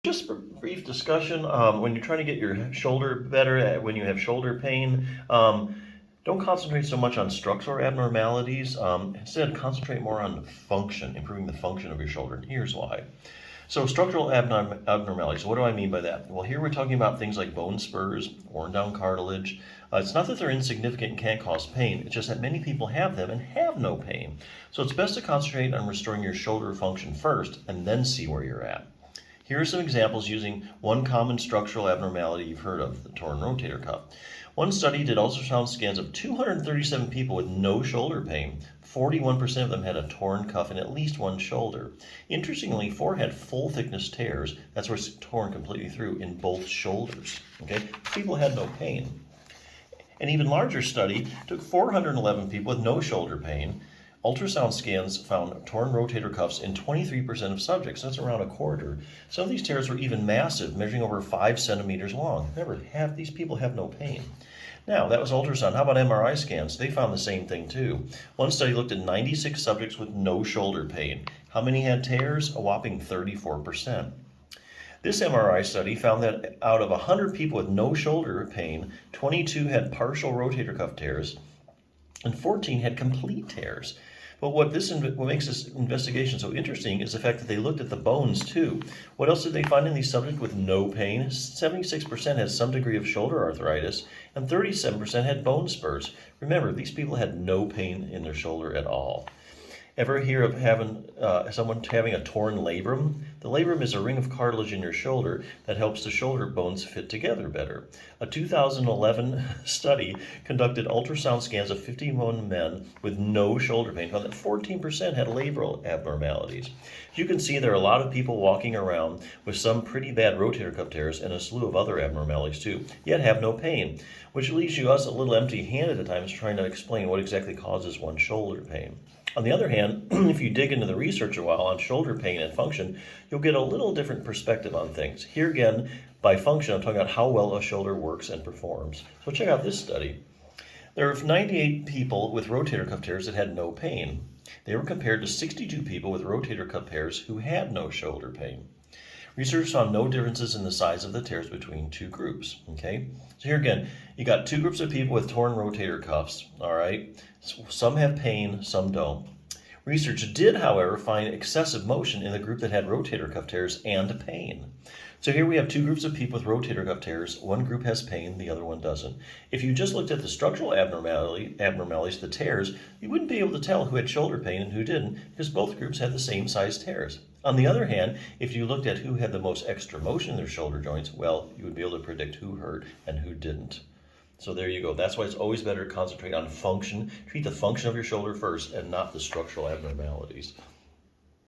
Just a brief discussion. When you're trying to get your shoulder better, when you have shoulder pain, don't concentrate so much on structural abnormalities. Instead, concentrate more on function, improving the function of your shoulder. And here's why. So, structural abnormalities, what do I mean by that? Well, here we're talking about things like bone spurs, worn down cartilage. It's not that they're insignificant and can't cause pain, it's just that many people have them and have no pain. So, it's best to concentrate on restoring your shoulder function first and then see where you're at. Here are some examples using one common structural abnormality you've heard of, the torn rotator cuff. One study did ultrasound scans of 237 people with no shoulder pain. 41% of them had a torn cuff in at least one shoulder. Interestingly, 4 had full thickness tears, that's where it's torn completely through, in both shoulders. Okay, people had no pain. An even larger study took 411 people with no shoulder pain. Ultrasound scans found torn rotator cuffs in 23% of subjects. That's around a quarter. Some of these tears were even massive, measuring over 5 centimeters long. Remember, these people have no pain. Now, that was ultrasound. How about MRI scans? They found the same thing too. One study looked at 96 subjects with no shoulder pain. How many had tears? A whopping 34%. This MRI study found that out of 100 people with no shoulder pain, 22 had partial rotator cuff tears, and 14 had complete tears. But what makes this investigation so interesting is the fact that they looked at the bones too. What else did they find in these subjects with no pain? 76% had some degree of shoulder arthritis, and 37% had bone spurs. Remember, these people had no pain in their shoulder at all. Ever hear of someone having a torn labrum? The labrum is a ring of cartilage in your shoulder that helps the shoulder bones fit together better. A 2011 study conducted ultrasound scans of 51 men with no shoulder pain, found that 14% had labral abnormalities. As you can see, there are a lot of people walking around with some pretty bad rotator cuff tears and a slew of other abnormalities too, yet have no pain, which leaves us a little empty-handed at times trying to explain what exactly causes one's shoulder pain. On the other hand, if you dig into the research a while on shoulder pain and function, you'll get a little different perspective on things. Here again, by function, I'm talking about how well a shoulder works and performs. So check out this study. There were 98 people with rotator cuff tears that had no pain. They were compared to 62 people with rotator cuff tears who had no shoulder pain. Researchers found no differences in the size of the tears between two groups. Okay, so here again, you got two groups of people with torn rotator cuffs. All right, some have pain, some don't. Research did, however, find excessive motion in the group that had rotator cuff tears and pain. So here we have two groups of people with rotator cuff tears. One group has pain, the other one doesn't. If you just looked at the structural abnormalities, the tears, you wouldn't be able to tell who had shoulder pain and who didn't, because both groups had the same size tears. On the other hand, if you looked at who had the most extra motion in their shoulder joints, well, you would be able to predict who hurt and who didn't. So there you go. That's why it's always better to concentrate on function. Treat the function of your shoulder first and not the structural abnormalities.